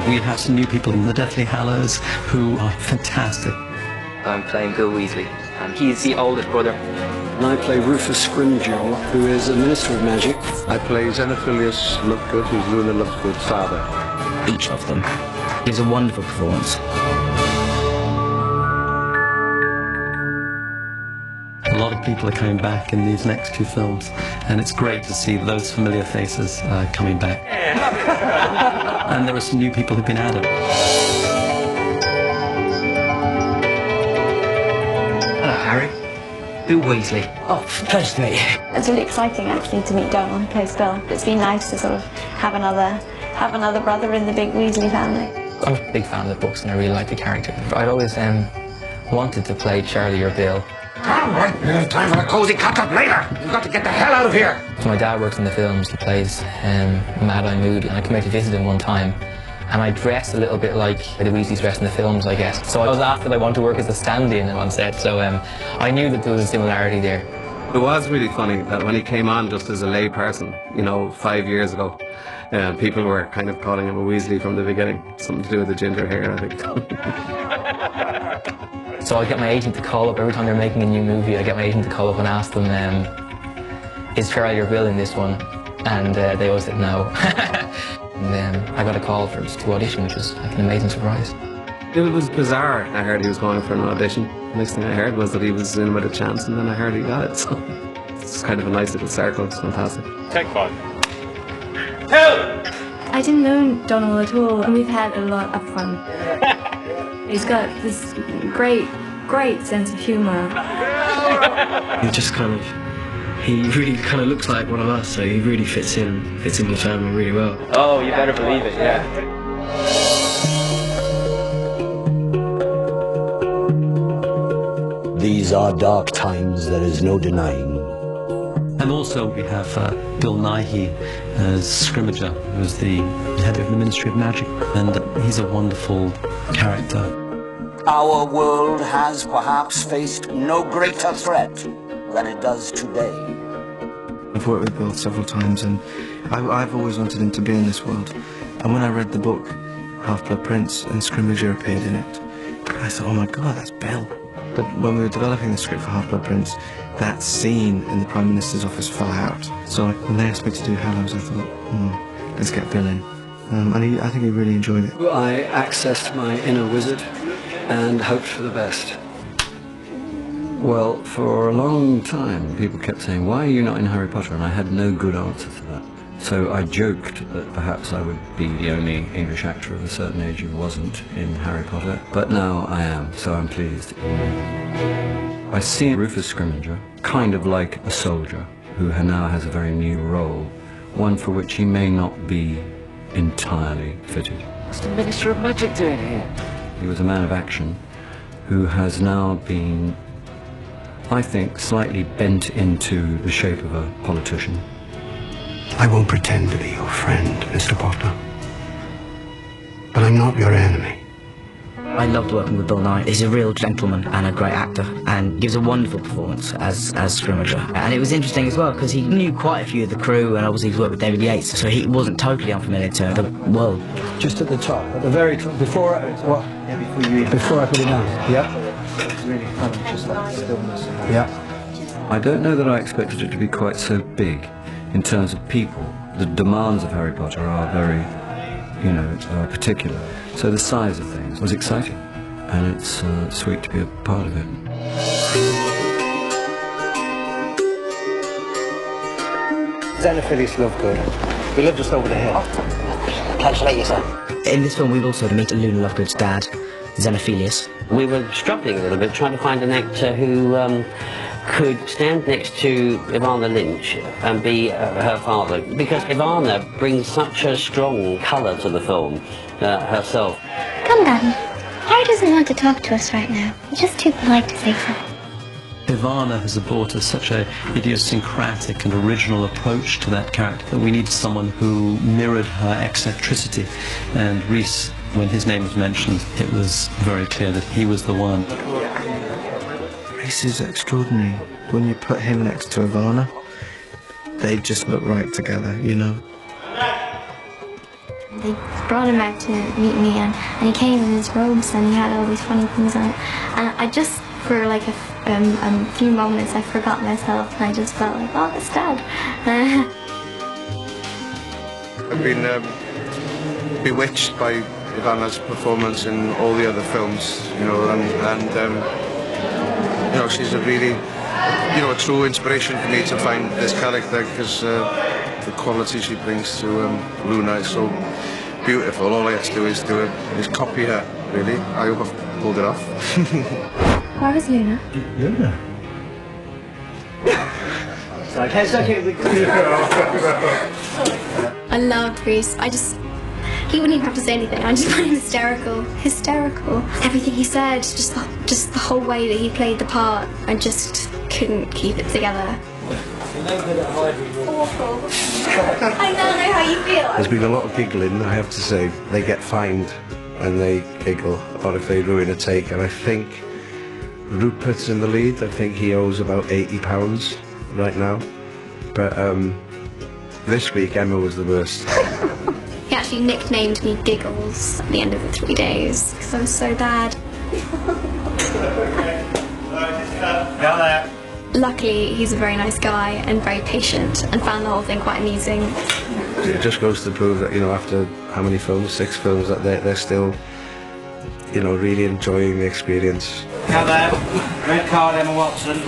We have some new people in the Deathly Hallows who are fantastic. I'm playing Bill Weasley, and he's the oldest brother. And I play Rufus Scrimgeour, who is a Minister of Magic. I play Xenophilius Lovegood, who's Luna Lovegood's father. Each of them gives a wonderful performance. A lot of people are coming back in these next two films, and it's great to see those familiar faces coming back. And there are some new people who've been added. Hello, Harry. Bill Weasley. Oh, pleasure to meet you. It's really exciting actually to meet Donald, who plays Bill. It's been nice to sort of have another brother in the big Weasley family. I'm a big fan of the books and I really like the character. I'd always wanted to play Charlie or Bill. All right, we have time for a cozy catch-up later. You've got to get the hell out of here. So my dad works in the films. He plays Mad-Eye Moody, and I came out to visit him one time. And I dressed a little bit like the Weasleys dressed in the films, I guess. So I was asked if I wanted to work as a stand-in on set, so I knew that there was a similarity there. It was really funny that when he came on just as a lay person, 5 years ago, people were kind of calling him a Weasley from the beginning. Something to do with the ginger hair, I think. So I get my agent to call up every time they're making a new movie. I get my agent to call up and ask them, is Charlie or Bill in this one? And they always said no. And I got a call to audition, which was like an amazing surprise. It was bizarre. I heard he was going for an audition. The next thing I heard was that he was in with a chance, and then I heard he got it. So it's kind of a nice little circle. It's fantastic. Take 5. I didn't know Donald at all, and we've had a lot of fun. He's got this great sense of humour. He really kind of looks like one of us, so he really fits in the family really well. Oh, you better believe it, yeah. These are dark times, there is no denying. And also we have Bill Nighy as Scrimgeour, who's the head of the Ministry of Magic, and he's a wonderful character. Our world has perhaps faced no greater threat than it does today. I've worked with Bill several times, and I've always wanted him to be in this world. And when I read the book, Half-Blood Prince, and Scrimgeour appeared in it, I thought, oh my God, that's Bill. But when we were developing the script for Half-Blood Prince, that scene in the Prime Minister's office fell out. So when they asked me to do Hallows, I thought, let's get Bill in. And I think he really enjoyed it. I accessed my inner wizard and hoped for the best. Well, for a long time, people kept saying, why are you not in Harry Potter? And I had no good answer to that. So I joked that perhaps I would be the only English actor of a certain age who wasn't in Harry Potter. But now I am, so I'm pleased. I see Rufus Scrimgeour kind of like a soldier who now has a very new role, one for which he may not be entirely fitted. What's the Minister of Magic doing here? He was a man of action who has now been, I think, slightly bent into the shape of a politician. I won't pretend to be your friend, Mr. Potter. But I'm not your enemy. I loved working with Bill Nighy. He's a real gentleman and a great actor, and gives a wonderful performance as Scrimgeour. And it was interesting as well, because he knew quite a few of the crew, and obviously he's worked with David Yates, so he wasn't totally unfamiliar to the world. Just at the top, at the very top, before I put it down. Yeah. It's really fun, just like stillness. Yeah. I don't know that I expected it to be quite so big in terms of people. The demands of Harry Potter are very, particular. So the size of things was exciting, and it's sweet to be a part of it. Xenophilius Lovegood. We live just over the hill. Pleasure to meet you, sir. In this film, we've also meet Luna Lovegood's dad, Xenophilius. We were struggling a little bit, trying to find an actor who could stand next to Ivana Lynch and be her father, because Ivana brings such a strong colour to the film herself. Come, Daddy. Harry doesn't want to talk to us right now. He's just too polite to say so. Ivana has brought us such a idiosyncratic and original approach to that character that we needed someone who mirrored her eccentricity. And Rhys, when his name was mentioned, it was very clear that he was the one. Rhys is extraordinary. When you put him next to Ivana, they just look right together, They brought him out to meet me, and he came in his robes and he had all these funny things on it. And I just, for like a few moments, I forgot myself and I just felt like, oh, that's Dad. I've been bewitched by Ivana's performance in all the other films, you know, and you know, she's a really, you know, a true inspiration for me to find this character, because the quality she brings to Luna is so beautiful. All I have to do is copy her, really. I hope I've pulled it off. Where was Luna? Luna. I loved Reese. He wouldn't even have to say anything. I just found him hysterical. Everything he said, just the whole way that he played the part, I just couldn't keep it together. Awful. I don't know how you feel. There's been a lot of giggling, I have to say. They get fined and they giggle about if they ruin a take, and I think Rupert's in the lead. I think he owes about £80 right now. But this week Emma was the worst. He actually nicknamed me Giggles at the end of the 3 days because I was so bad. Luckily, he's a very nice guy and very patient, and found the whole thing quite amusing. It just goes to prove that, you know, after how many films, 6 films, that they're still, you know, really enjoying the experience. Now there, red card, Emma Watson.